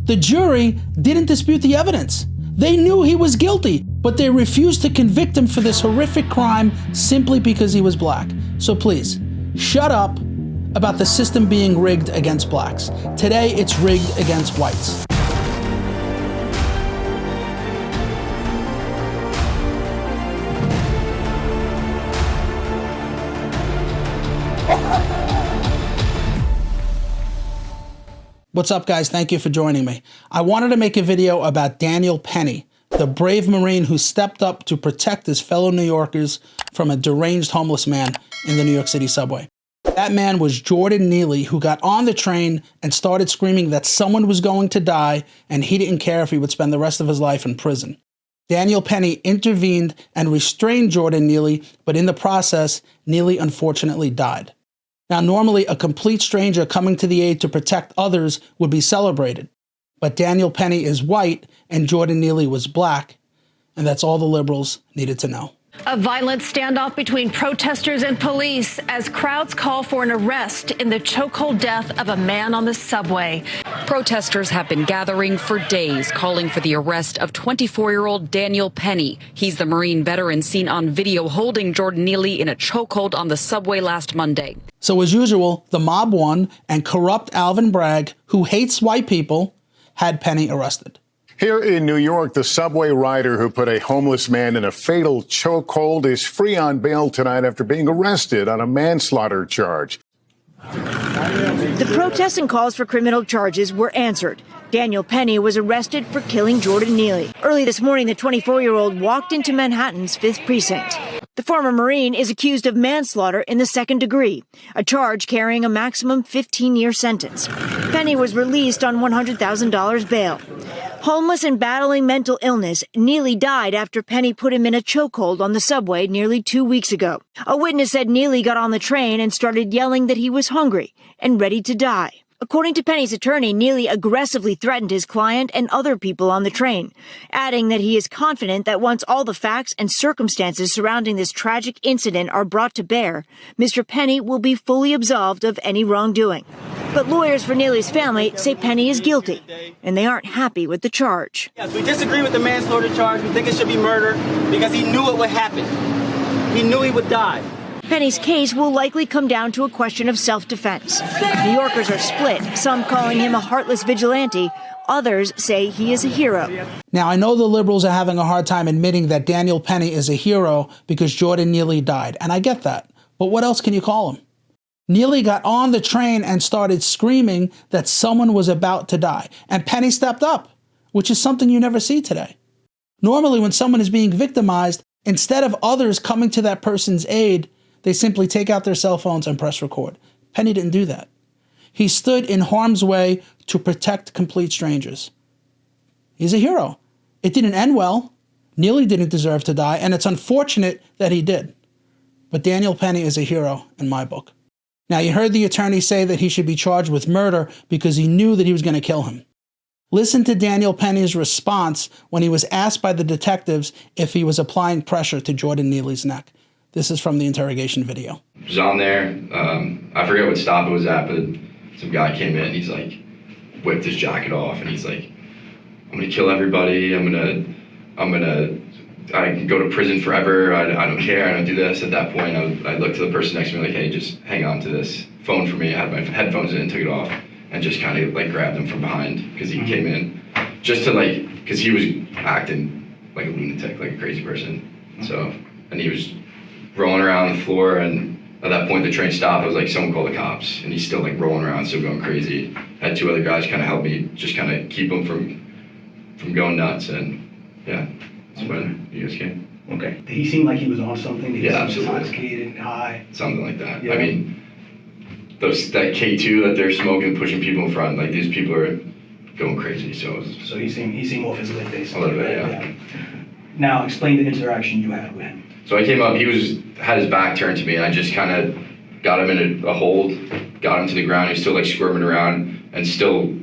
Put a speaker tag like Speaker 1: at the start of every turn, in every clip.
Speaker 1: The jury didn't dispute the evidence. They knew he was guilty, but they refused to convict him for this horrific crime simply because he was black. So please, shut up about the system being rigged against blacks. Today, it's rigged against whites. What's up, guys? Thank you for joining me. I wanted to make a video about Daniel Penny, the brave Marine who stepped up to protect his fellow New Yorkers from a deranged homeless man in the New York City subway. That man was Jordan Neely, who got on the train and started screaming that someone was going to die, and he didn't care if he would spend the rest of his life in prison. Daniel Penny intervened and restrained Jordan Neely, but in the process, Neely unfortunately died. Now, normally a complete stranger coming to the aid to protect others would be celebrated. But Daniel Penny is white and Jordan Neely was black, and that's all the liberals needed to know.
Speaker 2: A violent standoff between protesters and police as crowds call for an arrest in the chokehold death of a man on the subway.
Speaker 3: Protesters have been gathering for days, calling for the arrest of 24-year-old Daniel Penny. He's the Marine veteran seen on video holding Jordan Neely in a chokehold on the subway last Monday.
Speaker 1: So as usual, the mob won, and corrupt Alvin Bragg, who hates white people, had Penny arrested.
Speaker 4: Here in New York, the subway rider who put a homeless man in a fatal chokehold is free on bail tonight after being arrested on a manslaughter charge.
Speaker 5: The protests and calls for criminal charges were answered. Daniel Penny was arrested for killing Jordan Neely. Early this morning, the 24-year-old walked into Manhattan's 5th Precinct. The former Marine is accused of manslaughter in the 2nd degree, a charge carrying a maximum 15-year sentence. Penny was released on $100,000 bail. Homeless and battling mental illness, Neely died after Penny put him in a chokehold on the subway nearly 2 weeks ago. A witness said Neely got on the train and started yelling that he was hungry and ready to die. According to Penny's attorney, Neely aggressively threatened his client and other people on the train, adding that he is confident that once all the facts and circumstances surrounding this tragic incident are brought to bear, Mr. Penny will be fully absolved of any wrongdoing. But lawyers for Neely's family say Penny is guilty, and they aren't happy with the charge.
Speaker 6: Yes, we disagree with the manslaughter charge. We think it should be murder because he knew it would happen. He knew he would die.
Speaker 5: Penny's case will likely come down to a question of self-defense. New Yorkers are split, some calling him a heartless vigilante. Others say he is a hero.
Speaker 1: Now, I know the liberals are having a hard time admitting that Daniel Penny is a hero because Jordan Neely died, and I get that. But what else can you call him? Neely got on the train and started screaming that someone was about to die, and Penny stepped up, which is something you never see today. Normally, when someone is being victimized, instead of others coming to that person's aid, they simply take out their cell phones and press record. Penny didn't do that. He stood in harm's way to protect complete strangers. He's a hero. It didn't end well. Neely didn't deserve to die, and it's unfortunate that he did. But Daniel Penny is a hero in my book. Now, you heard the attorney say that he should be charged with murder because he knew that he was going to kill him. Listen to Daniel Penny's response when he was asked by the detectives if he was applying pressure to Jordan Neely's neck. This is from the interrogation video.
Speaker 7: I was on there. I forget what stop it was at, but some guy came in. He's like, whipped his jacket off, and he's like, "I'm gonna kill everybody. I can go to prison forever. I don't care. I don't do this." At that point, I looked to the person next to me like, "Hey, just hang on to this phone for me." I had my headphones in, took it off, and just kind of like grabbed him from behind because he came in, just to because he was acting like a lunatic, like a crazy person. So, and he was rolling around on the floor, and at that point the train stopped. I was like, "Someone call the cops," and he's still like rolling around, still going crazy. I had 2 other guys kind of help me, just kind of keep him from going nuts, and yeah, that's when you guys came.
Speaker 8: Okay. He seemed like he was on something. He
Speaker 7: yeah,
Speaker 8: was
Speaker 7: absolutely.
Speaker 8: Intoxicated, high.
Speaker 7: Something like that.
Speaker 8: Yeah.
Speaker 7: I mean, that K2 that they're smoking, pushing people in front, like these people are going crazy. So
Speaker 8: he seemed off his lid, basically.
Speaker 7: A little bit, yeah.
Speaker 8: Now explain the interaction you had with him.
Speaker 7: So I came up, he had his back turned to me, and I just kind of got him in a hold, got him to the ground. He's still like squirming around and still,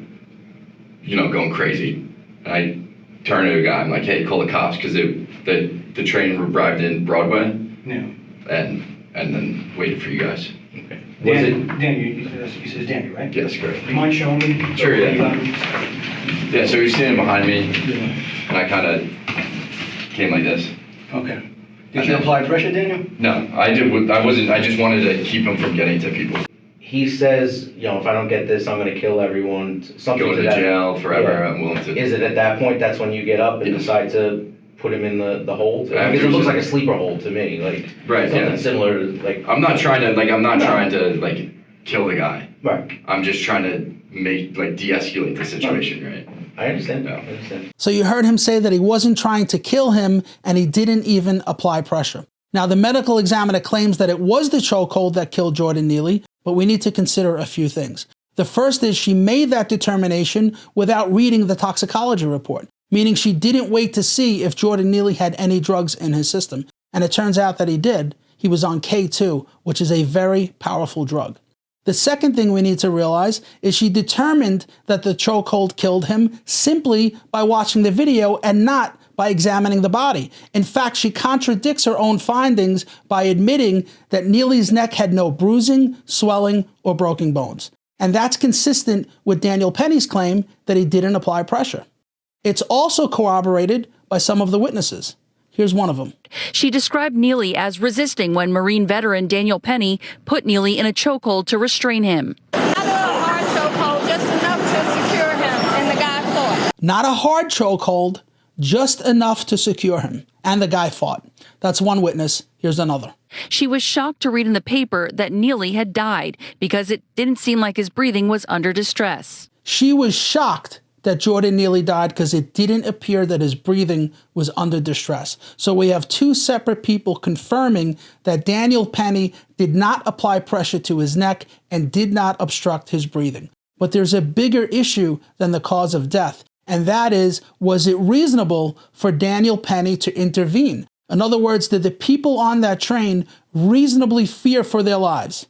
Speaker 7: going crazy. And I turned to a guy, I'm like, "Hey, call the cops," because the train arrived in Broadway.
Speaker 8: Yeah.
Speaker 7: And then waited for you guys.
Speaker 8: Okay. Daniel, you said it's Daniel, right?
Speaker 7: Yes, correct.
Speaker 8: Do you mind showing me?
Speaker 7: Sure, yeah. Yeah, so he was standing behind me, and I kind of came like this.
Speaker 8: Okay. Did you apply pressure, Daniel?
Speaker 7: No, I wasn't. I just wanted to keep him from getting to people.
Speaker 9: He says, you know, if I don't get this, I'm going to kill everyone. Something
Speaker 7: Go to jail forever. Yeah. I'm willing to.
Speaker 9: Is it at that point that's when you get up and decide to put him in the hold? Because it looks like a sleeper hold to me, like something similar to like.
Speaker 7: I'm not trying to kill the guy.
Speaker 9: Right.
Speaker 7: I'm just trying to de-escalate the situation, right?
Speaker 9: I understand.
Speaker 7: Yeah.
Speaker 9: I understand.
Speaker 1: So you heard him say that he wasn't trying to kill him and he didn't even apply pressure. Now, the medical examiner claims that it was the chokehold that killed Jordan Neely, but we need to consider a few things. The first is she made that determination without reading the toxicology report, meaning she didn't wait to see if Jordan Neely had any drugs in his system. And it turns out that he did. He was on K2, which is a very powerful drug. The second thing we need to realize is she determined that the chokehold killed him simply by watching the video and not by examining the body. In fact, she contradicts her own findings by admitting that Neely's neck had no bruising, swelling, or broken bones. And that's consistent with Daniel Penny's claim that he didn't apply pressure. It's also corroborated by some of the witnesses. Here's one of them.
Speaker 3: She described Neely as resisting when Marine veteran Daniel Penny put Neely in a chokehold to restrain him.
Speaker 10: Not a hard chokehold, just enough to secure him, and the guy fought.
Speaker 1: Not a hard chokehold, just enough to secure him. And the guy fought. That's one witness. Here's another.
Speaker 3: She was shocked to read in the paper that Neely had died because it didn't seem like his breathing was under distress.
Speaker 1: She was shocked that Jordan Neely died because it didn't appear that his breathing was under distress. So we have two separate people confirming that Daniel Penny did not apply pressure to his neck and did not obstruct his breathing. But there's a bigger issue than the cause of death, and that is, was it reasonable for Daniel Penny to intervene? In other words, did the people on that train reasonably fear for their lives?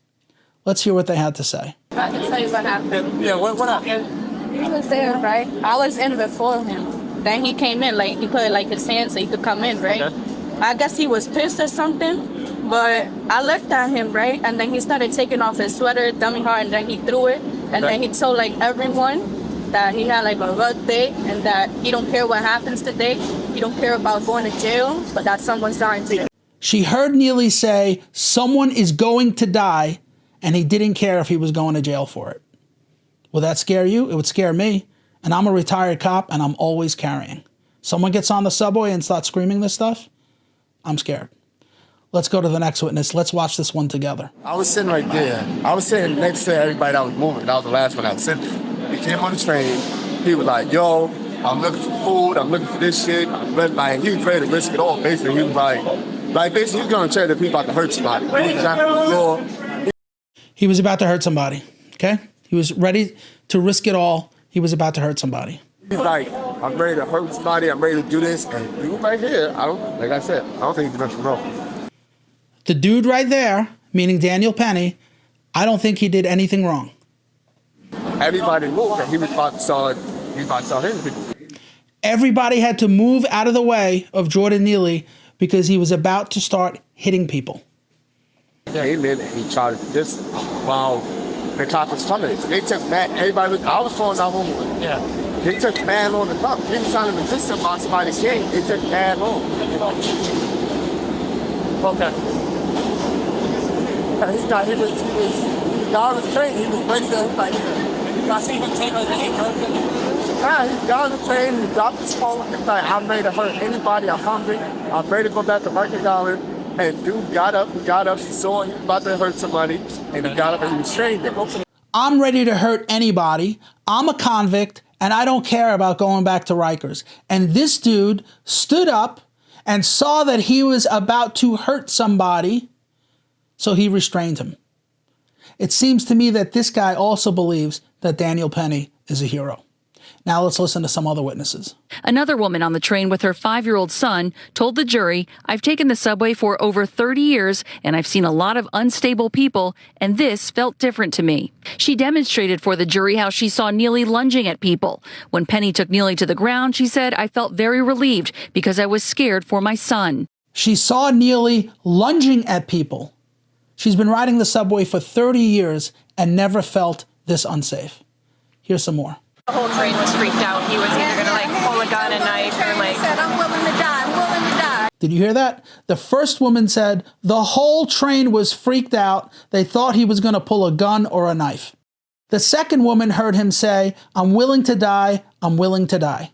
Speaker 1: Let's hear what they had to say.
Speaker 10: I can tell you what happened.
Speaker 6: Yeah, what happened?
Speaker 10: He was there, right? I was in before him. Then he came in, like, he put, like, his hand so he could come in, right? Okay. I guess he was pissed or something, but I looked at him, right? And then he started taking off his sweater, dummy hard, and then he threw it. And then he told, like, everyone that he had, like, a rough day and that he don't care what happens today. He don't care about going to jail, but that someone's dying today.
Speaker 1: She heard Neely say someone is going to die, and he didn't care if he was going to jail for it. Will that scare you? It would scare me. And I'm a retired cop, and I'm always carrying. Someone gets on the subway and starts screaming this stuff, I'm scared. Let's go to the next witness. Let's watch this one together.
Speaker 11: I was sitting right there. I was sitting next to everybody that was moving. That was the last one I was sitting. He came on the train. He was like, yo, I'm looking for food. I'm looking for this shit. Like, he was ready to risk it all, basically. He was like basically, he was going to tell that people about to hurt somebody.
Speaker 1: He was about to hurt somebody, okay? He was ready to risk it all. He was about to hurt somebody.
Speaker 11: He's like, I'm ready to hurt somebody. I'm ready to do this. And you right here, like I said, I don't think he's nothing wrong.
Speaker 1: The dude right there, meaning Daniel Penny, I don't think he did anything wrong.
Speaker 11: Everybody moved, and he was about to start hitting people.
Speaker 1: Everybody had to move out of the way of Jordan Neely because he was about to start hitting people.
Speaker 11: Yeah, he did. He tried to just while the cop was coming. They took Matt. Everybody, I was falling out home. Yeah. They took Matt on the cop. He was trying to resist him on somebody's game. They took Matt on. Okay. He was on the train. He was ready to like. I see him take like he got on the train. He dropped his phone. He's like, I'm ready to hurt anybody. I'm hungry. I'm ready to go back to $100. And dude got up, he saw he was about to hurt somebody, and he got up and he restrained him.
Speaker 1: I'm ready to hurt anybody. I'm a convict, and I don't care about going back to Rikers. And this dude stood up and saw that he was about to hurt somebody, so he restrained him. It seems to me that this guy also believes that Daniel Penny is a hero. Now let's listen to some other witnesses.
Speaker 3: Another woman on the train with her 5-year-old son told the jury, I've taken the subway for over 30 years and I've seen a lot of unstable people, and this felt different to me. She demonstrated for the jury how she saw Neely lunging at people. When Penny took Neely to the ground, she said, I felt very relieved because I was scared for my son.
Speaker 1: She saw Neely lunging at people. She's been riding the subway for 30 years and never felt this unsafe. Here's some more.
Speaker 12: The whole train was freaked out. He was either going to like pull a gun, a knife, or like... He said, I'm willing to die, I'm willing to die.
Speaker 1: Did you hear that? The first woman said the whole train was freaked out. They thought he was going to pull a gun or a knife. The second woman heard him say, I'm willing to die, I'm willing to die.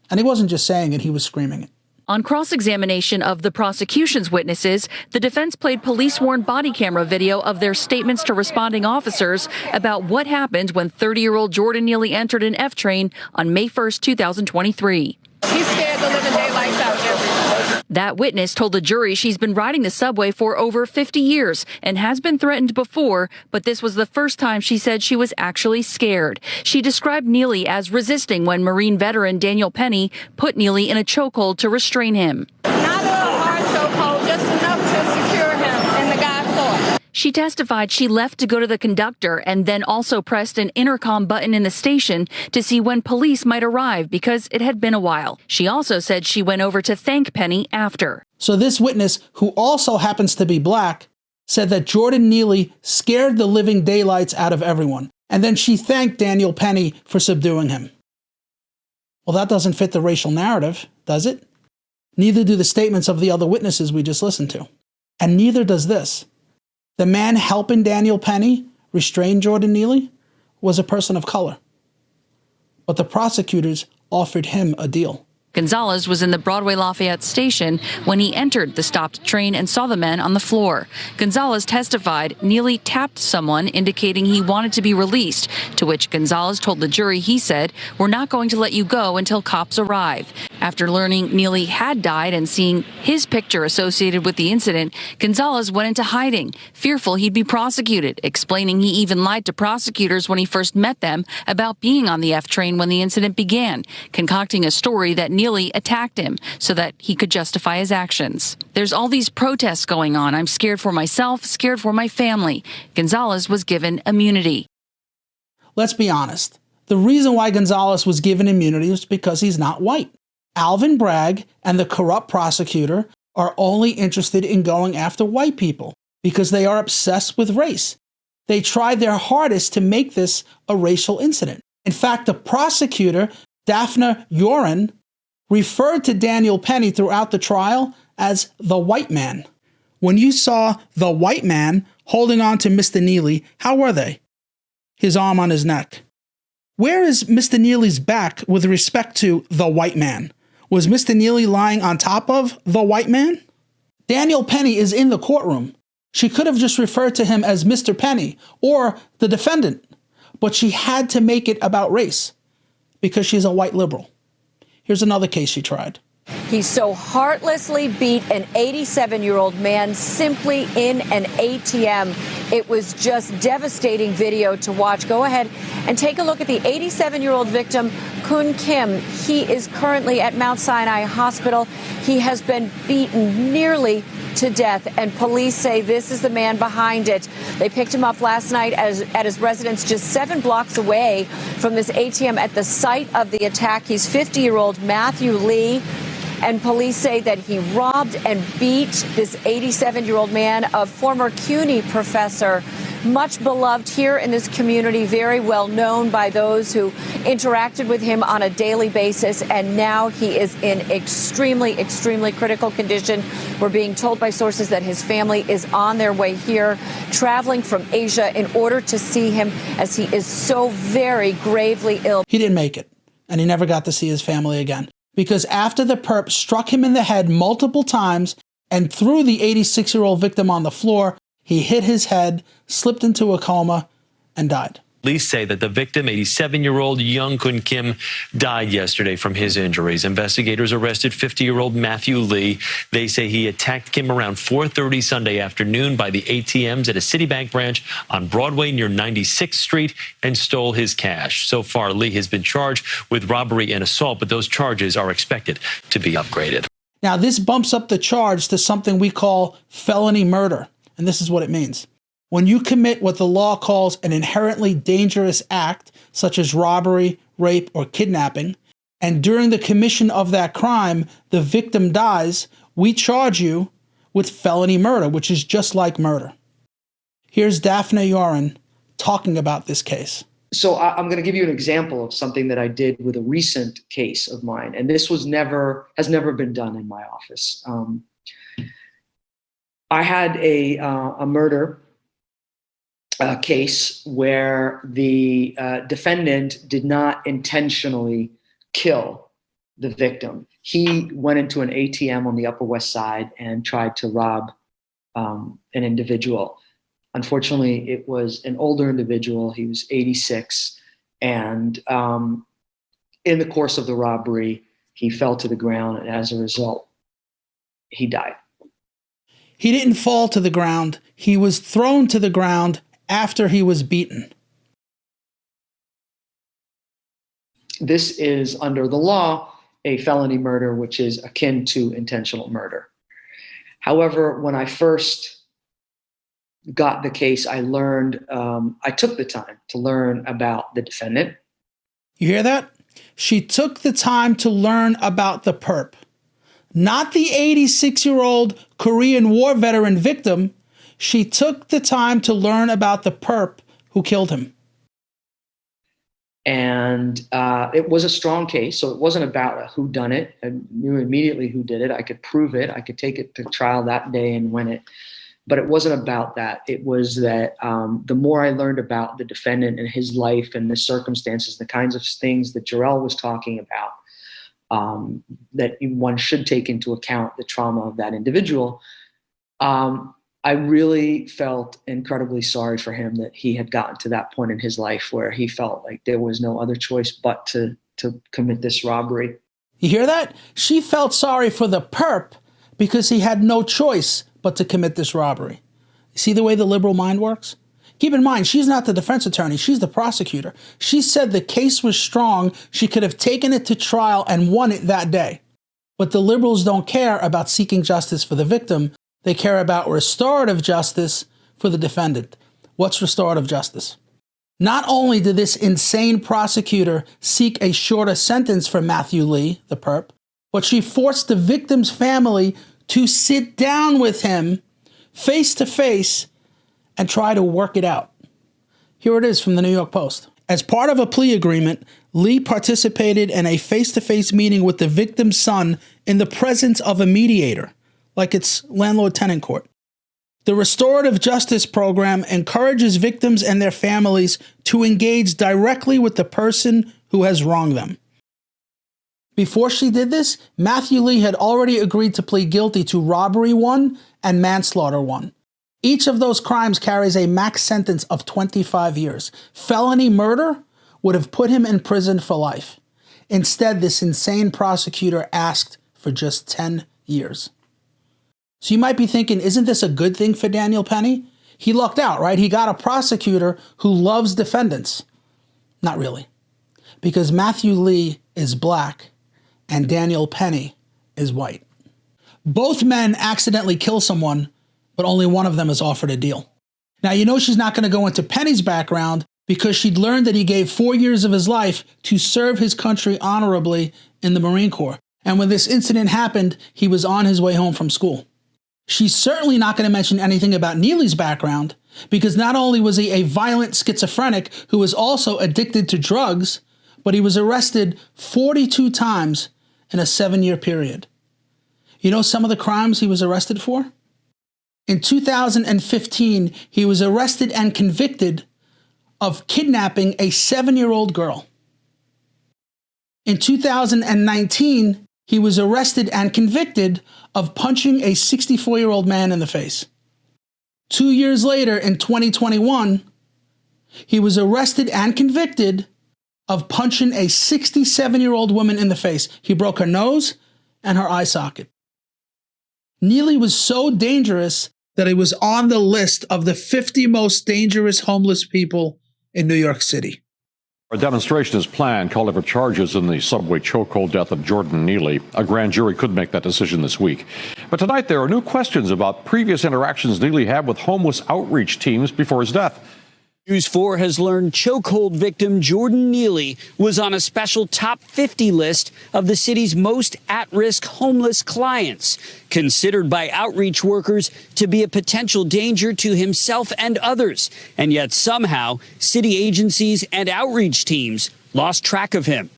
Speaker 1: And he wasn't just saying it, he was screaming it.
Speaker 3: On cross-examination of the prosecution's witnesses, the defense played police-worn body camera video of their statements to responding officers about what happened when 30-year-old Jordan Neely entered an F train on May 1st, 2023.
Speaker 10: He scared the living daylights out of everyone.
Speaker 3: That witness told the jury she's been riding the subway for over 50 years and has been threatened before, but this was the first time she said she was actually scared. She described Neely as resisting when Marine veteran Daniel Penny put Neely in a chokehold to restrain him.
Speaker 10: Not a hard chokehold, just enough to secure him in the guy floor.
Speaker 3: She testified she left to go to the conductor and then also pressed an intercom button in the station to see when police might arrive because it had been a while. She also said she went over to thank Penny after.
Speaker 1: So this witness, who also happens to be black, said that Jordan Neely scared the living daylights out of everyone. And then she thanked Daniel Penny for subduing him. Well, that doesn't fit the racial narrative, does it? Neither do the statements of the other witnesses we just listened to. And neither does this. The man helping Daniel Penny restrain Jordan Neely was a person of color. But the prosecutors offered him a deal.
Speaker 3: Gonzalez was in the Broadway Lafayette station when he entered the stopped train and saw the men on the floor. Gonzalez testified Neely tapped someone, indicating he wanted to be released, to which Gonzalez told the jury he said, "We're not going to let you go until cops arrive." After learning Neely had died and seeing his picture associated with the incident, Gonzalez went into hiding, fearful he'd be prosecuted, explaining he even lied to prosecutors when he first met them about being on the F train when the incident began, concocting a story that Neely attacked him so that he could justify his actions. There's all these protests going on. I'm scared for myself, scared for my family. Gonzalez was given immunity.
Speaker 1: Let's be honest. The reason why Gonzalez was given immunity is because he's not white. Alvin Bragg and the corrupt prosecutor are only interested in going after white people because they are obsessed with race. They tried their hardest to make this a racial incident. In fact, the prosecutor, Daphne Yoren, referred to Daniel Penny throughout the trial as the white man. When you saw the white man holding on to Mr. Neely, how were they? His arm on his neck. Where is Mr. Neely's back with respect to the white man? Was Mr. Neely lying on top of the white man? Daniel Penny is in the courtroom. She could have just referred to him as Mr. Penny or the defendant, but she had to make it about race because she's a white liberal. Here's another case she tried.
Speaker 13: He so heartlessly beat an 87-year-old man simply in an ATM. It was just devastating video to watch. Go ahead and take a look at the 87-year-old victim, Kun Kim. He is currently at Mount Sinai Hospital. He has been beaten nearly to death, and police say this is the man behind it. They picked him up last night at his residence just 7 blocks away from this ATM at the site of the attack. He's 50-year-old Matthew Lee, and police say that he robbed and beat this 87-year-old man, a former CUNY professor, much beloved here in this community, very well known by those who interacted with him on a daily basis. And now he is in extremely, extremely critical condition. We're being told by sources that his family is on their way here, traveling from Asia in order to see him as he is so very gravely ill.
Speaker 1: He didn't make it, and he never got to see his family again. Because after the perp struck him in the head multiple times and threw the 86-year-old victim on the floor, he hit his head, slipped into a coma, and died.
Speaker 14: Police say that the victim, 87-year-old Young Kun Kim, died yesterday from his injuries. Investigators arrested 50-year-old Matthew Lee. They say he attacked Kim around 4:30 Sunday afternoon by the ATMs at a Citibank branch on Broadway near 96th Street and stole his cash. So far, Lee has been charged with robbery and assault, but those charges are expected to be upgraded.
Speaker 1: Now, this bumps up the charge to something we call felony murder, and this is what it means. When you commit what the law calls an inherently dangerous act, such as robbery, rape, or kidnapping, and during the commission of that crime, the victim dies, we charge you with felony murder, which is just like murder. Here's Daphne Yoren talking about this case.
Speaker 15: So I'm going to give you an example of something that I did with a recent case of mine, and this has never been done in my office. I had a murder case where the defendant did not intentionally kill the victim. He went into an ATM on the Upper West Side and tried to rob an individual. Unfortunately, it was an older individual. He was 86. And in the course of the robbery, he fell to the ground. And as a result, he died.
Speaker 1: He didn't fall to the ground. He was thrown to the ground after he was beaten.
Speaker 15: This is, under the law, a felony murder, which is akin to intentional murder. However, when I first got the case, I learned, I took the time to learn about the defendant.
Speaker 1: You hear that? She took the time to learn about the perp. Not the 86-year-old Korean War veteran victim. She took the time to learn about the perp who killed him.
Speaker 15: And it was a strong case, so it wasn't about a whodunit. I knew immediately who did it. I could prove it. I could take it to trial that day and win it. But it wasn't about that. It was that the more I learned about the defendant and his life and the circumstances, the kinds of things that Jarrell was talking about, that one should take into account the trauma of that individual, I really felt incredibly sorry for him that he had gotten to that point in his life where he felt like there was no other choice but to commit this robbery.
Speaker 1: You hear that? She felt sorry for the perp because he had no choice but to commit this robbery. See the way the liberal mind works? Keep in mind, she's not the defense attorney. She's the prosecutor. She said the case was strong. She could have taken it to trial and won it that day. But the liberals don't care about seeking justice for the victim. They care about restorative justice for the defendant. What's restorative justice? Not only did this insane prosecutor seek a shorter sentence for Matthew Lee, the perp, but she forced the victim's family to sit down with him face to face and try to work it out. Here it is from the New York Post. As part of a plea agreement, Lee participated in a face-to-face meeting with the victim's son in the presence of a mediator, like it's landlord-tenant court. The Restorative Justice Program encourages victims and their families to engage directly with the person who has wronged them. Before she did this, Matthew Lee had already agreed to plead guilty to robbery 1 and manslaughter 1. Each of those crimes carries a max sentence of 25 years. Felony murder would have put him in prison for life. Instead, this insane prosecutor asked for just 10 years. So you might be thinking, isn't this a good thing for Daniel Penny? He lucked out, right? He got a prosecutor who loves defendants. Not really. Because Matthew Lee is black and Daniel Penny is white. Both men accidentally kill someone, but only one of them is offered a deal. Now, you know she's not going to go into Penny's background because she'd learned that he gave 4 years of his life to serve his country honorably in the Marine Corps. And when this incident happened, he was on his way home from school. She's certainly not going to mention anything about Neely's background because not only was he a violent schizophrenic who was also addicted to drugs, but he was arrested 42 times in a 7-year period. You know some of the crimes he was arrested for? In 2015, he was arrested and convicted of kidnapping a 7-year-old girl. In 2019, he was arrested and convicted of punching a 64-year-old man in the face. 2 years later, in 2021, he was arrested and convicted of punching a 67-year-old woman in the face. He broke her nose and her eye socket. Neely was so dangerous that he was on the list of the 50 most dangerous homeless people in New York City.
Speaker 16: A demonstration is planned calling for charges in the subway chokehold death of Jordan Neely. A grand jury could make that decision this week. But tonight there are new questions about previous interactions Neely had with homeless outreach teams before his death.
Speaker 17: News 4 has learned chokehold victim Jordan Neely was on a special top 50 list of the city's most at-risk homeless clients, considered by outreach workers to be a potential danger to himself and others. And yet somehow, city agencies and outreach teams lost track of him.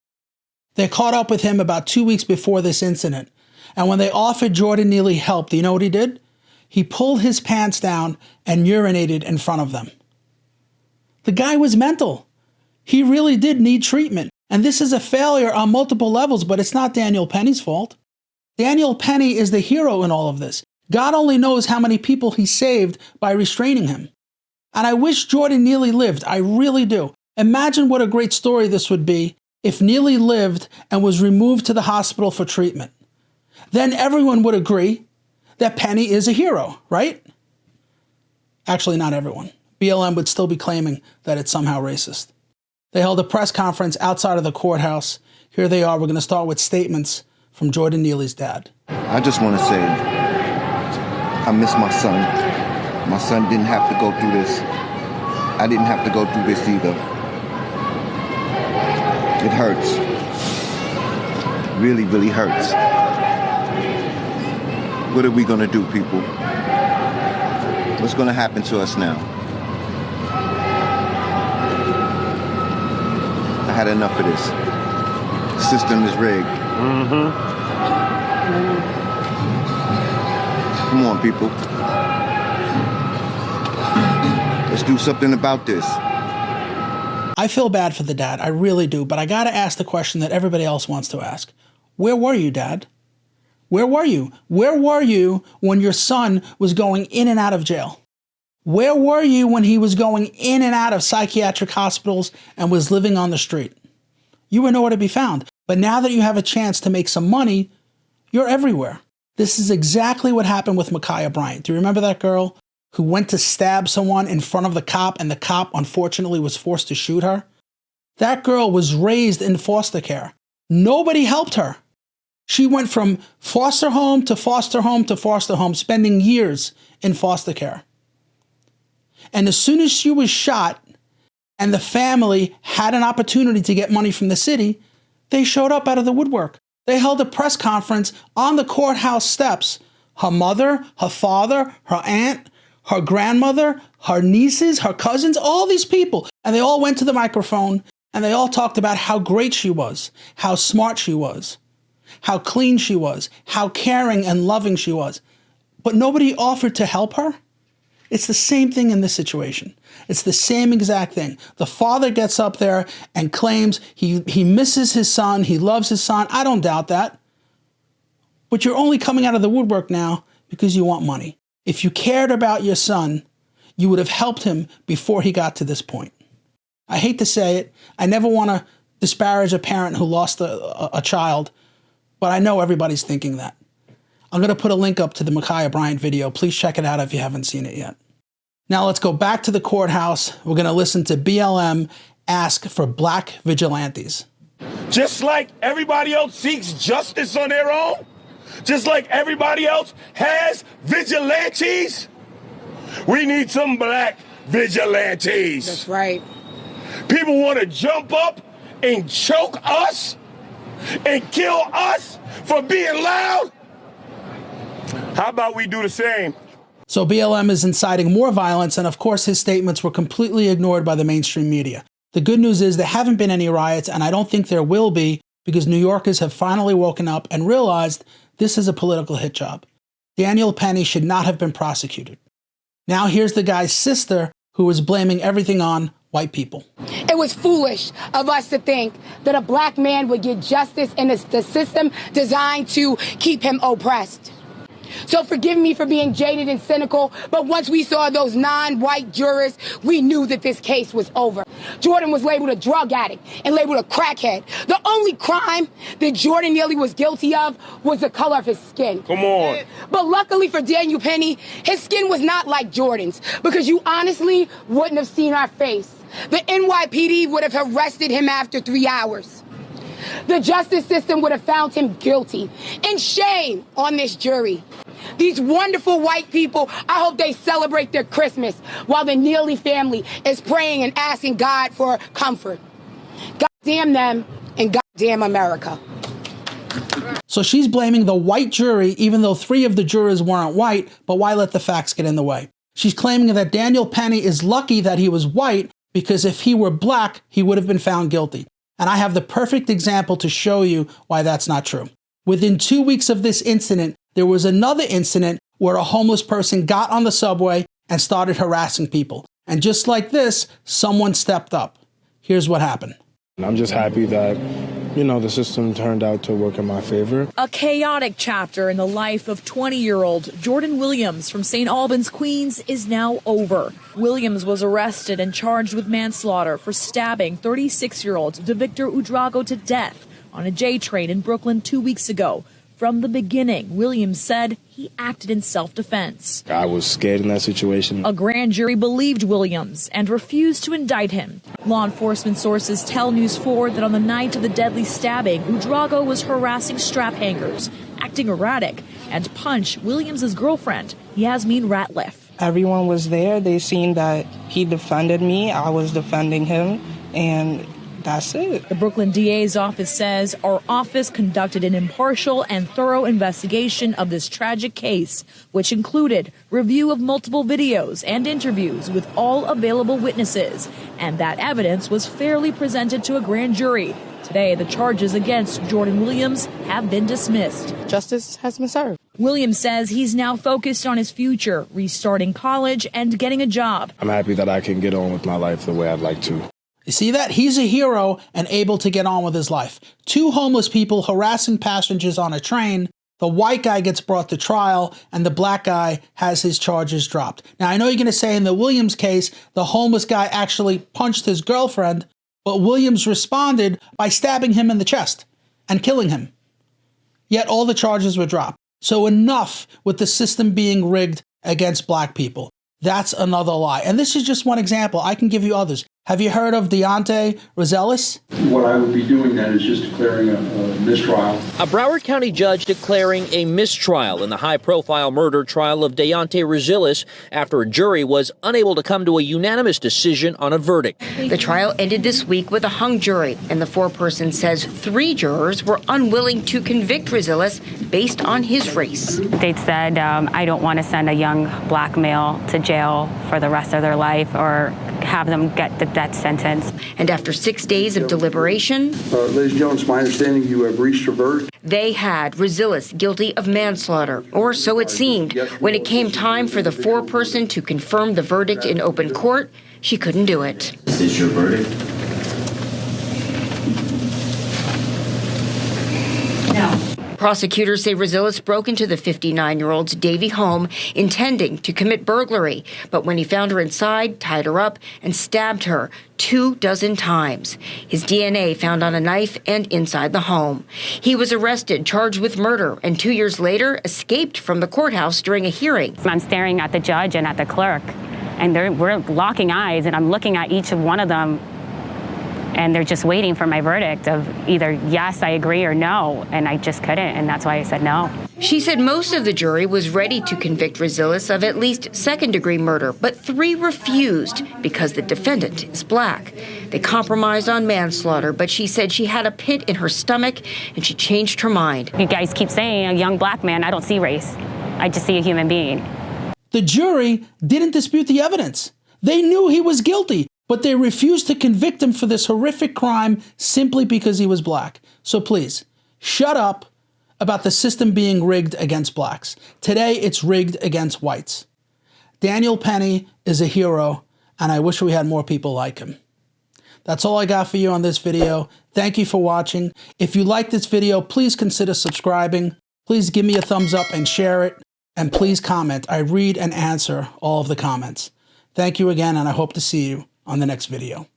Speaker 1: They caught up with him about 2 weeks before this incident. And when they offered Jordan Neely help, do you know what he did? He pulled his pants down and urinated in front of them. The guy was mental. He really did need treatment. And this is a failure on multiple levels, but it's not Daniel Penny's fault. Daniel Penny is the hero in all of this. God only knows how many people he saved by restraining him. And I wish Jordan Neely lived. I really do. Imagine what a great story this would be if Neely lived and was removed to the hospital for treatment. Then everyone would agree that Penny is a hero, right? Actually, not everyone. BLM would still be claiming that it's somehow racist. They held a press conference outside of the courthouse. Here they are. We're going to start with statements from Jordan Neely's dad.
Speaker 18: I just want to say I miss my son. My son didn't have to go through this. I didn't have to go through this either. It hurts. Really, really hurts. What are we going to do, people? What's going to happen to us now? I had enough of this. The system is rigged. Come on, people. Let's do something about this.
Speaker 1: I feel bad for the dad. I really do. But I got to ask the question that everybody else wants to ask. Where were you, Dad? Where were you? Where were you when your son was going in and out of jail? Where were you when he was going in and out of psychiatric hospitals and was living on the street? You were nowhere to be found. But now that you have a chance to make some money, you're everywhere. This is exactly what happened with Micayla Bryant. Do you remember that girl who went to stab someone in front of the cop and the cop unfortunately was forced to shoot her? That girl was raised in foster care. Nobody helped her. She went from foster home to foster home to foster home, spending years in foster care. And as soon as she was shot and the family had an opportunity to get money from the city, they showed up out of the woodwork. They held a press conference on the courthouse steps. Her mother, her father, her aunt, her grandmother, her nieces, her cousins, all these people. And they all went to the microphone and they all talked about how great she was, how smart she was, how clean she was, how caring and loving she was. But nobody offered to help her. It's the same thing in this situation. It's the same exact thing. The father gets up there and claims he misses his son, he loves his son. I don't doubt that. But you're only coming out of the woodwork now because you want money. If you cared about your son, you would have helped him before he got to this point. I hate to say it. I never want to disparage a parent who lost a child, but I know everybody's thinking that. I'm going to put a link up to the Micayla Bryant video. Please check it out if you haven't seen it yet. Now let's go back to the courthouse. We're going to listen to BLM ask for black vigilantes.
Speaker 19: Just like everybody else seeks justice on their own, just like everybody else has vigilantes, we need some black vigilantes.
Speaker 20: That's right.
Speaker 19: People want to jump up and choke us and kill us for being loud. How about we do the same?
Speaker 1: So BLM is inciting more violence, and of course his statements were completely ignored by the mainstream media. The good news is there haven't been any riots, and I don't think there will be, because New Yorkers have finally woken up and realized this is a political hit job. Daniel Penny should not have been prosecuted. Now here's the guy's sister who is blaming everything on white people.
Speaker 20: It was foolish of us to think that a black man would get justice in the system designed to keep him oppressed. So forgive me for being jaded and cynical, but once we saw those non-white jurors, we knew that this case was over. Jordan was labeled a drug addict and labeled a crackhead. The only crime that Jordan Neely was guilty of was the color of his skin.
Speaker 19: Come on.
Speaker 20: But luckily for Daniel Penny, his skin was not like Jordan's, because you honestly wouldn't have seen our face. The NYPD would have arrested him after 3 hours. The justice system would have found him guilty. And shame on this jury. These wonderful white people, I hope they celebrate their Christmas while the Neely family is praying and asking God for comfort. God damn them and God damn America.
Speaker 1: So she's blaming the white jury, even though 3 of the jurors weren't white, but why let the facts get in the way? She's claiming that Daniel Penny is lucky that he was white because if he were black, he would have been found guilty. And I have the perfect example to show you why that's not true. Within 2 weeks of this incident, there was another incident where a homeless person got on the subway and started harassing people. And just like this, someone stepped up. Here's what happened.
Speaker 21: I'm just happy that, you know, the system turned out to work in my favor.
Speaker 22: A chaotic chapter in the life of 20-year-old Jordan Williams from St. Albans, Queens is now over. Williams was arrested and charged with manslaughter for stabbing 36-year-old DeVictor Udrago to death on a J train in Brooklyn 2 weeks ago. From the beginning, Williams said he acted in self-defense.
Speaker 21: I was scared in that situation.
Speaker 22: A grand jury believed Williams and refused to indict him. Law enforcement sources tell News 4 that on the night of the deadly stabbing, Udrago was harassing strap hangers, acting erratic, and punched Williams' girlfriend, Yasmin Ratliff.
Speaker 23: Everyone was there. They seen that he defended me. I was defending him, and that's it.
Speaker 22: The Brooklyn DA's office says our office conducted an impartial and thorough investigation of this tragic case, which included review of multiple videos and interviews with all available witnesses, and that evidence was fairly presented to a grand jury. Today, the charges against Jordan Williams have been dismissed.
Speaker 23: Justice has been served.
Speaker 22: Williams says he's now focused on his future, restarting college and getting a job.
Speaker 21: I'm happy that I can get on with my life the way I'd like to.
Speaker 1: You see that? He's a hero and able to get on with his life. 2 homeless people harassing passengers on a train. The white guy gets brought to trial and the black guy has his charges dropped. Now, I know you're going to say in the Williams case, the homeless guy actually punched his girlfriend, but Williams responded by stabbing him in the chest and killing him. Yet all the charges were dropped. So enough with the system being rigged against black people. That's another lie. And this is just one example. I can give you others. Have you heard of Deontay Rosellis?
Speaker 24: What I would be doing then is just declaring a mistrial.
Speaker 25: A Broward County judge declaring a mistrial in the high-profile murder trial of Deontay Rosellis after a jury was unable to come to a unanimous decision on a verdict.
Speaker 26: The trial ended this week with a hung jury, and the foreperson says 3 jurors were unwilling to convict Rosellis based on his race.
Speaker 27: They said, I don't want to send a young black male to jail for the rest of their life or have them get the death sentence.
Speaker 26: And after 6 days of deliberation,
Speaker 24: ladies and gentlemen, it's my understanding you have reached a verdict.
Speaker 26: They had Rosellis guilty of manslaughter, or so it seemed. When it came time for the foreperson to confirm the verdict in open court, she couldn't do it.
Speaker 28: This is your verdict?
Speaker 26: No. Prosecutors say Rosellis broke into the 59-year-old's Davie home intending to commit burglary, but when he found her inside, tied her up and stabbed her 24 times. His DNA found on a knife and inside the home. He was arrested, charged with murder, and 2 years later escaped from the courthouse during a hearing.
Speaker 27: I'm staring at the judge and at the clerk, and we're locking eyes, and I'm looking at each of one of them, and they're just waiting for my verdict of either yes, I agree, or no, and I just couldn't, and that's why I said no.
Speaker 26: She said most of the jury was ready to convict Rosellis of at least second-degree murder, but 3 refused because the defendant is black. They compromised on manslaughter, but she said she had a pit in her stomach and she changed her mind.
Speaker 27: You guys keep saying a young black man. I don't see race. I just see a human being.
Speaker 1: The jury didn't dispute the evidence. They knew he was guilty, but they refused to convict him for this horrific crime simply because he was black. So please, shut up about the system being rigged against blacks. Today, it's rigged against whites. Daniel Penny is a hero, and I wish we had more people like him. That's all I got for you on this video. Thank you for watching. If you like this video, please consider subscribing. Please give me a thumbs up and share it. And please comment. I read and answer all of the comments. Thank you again, and I hope to see you on the next video.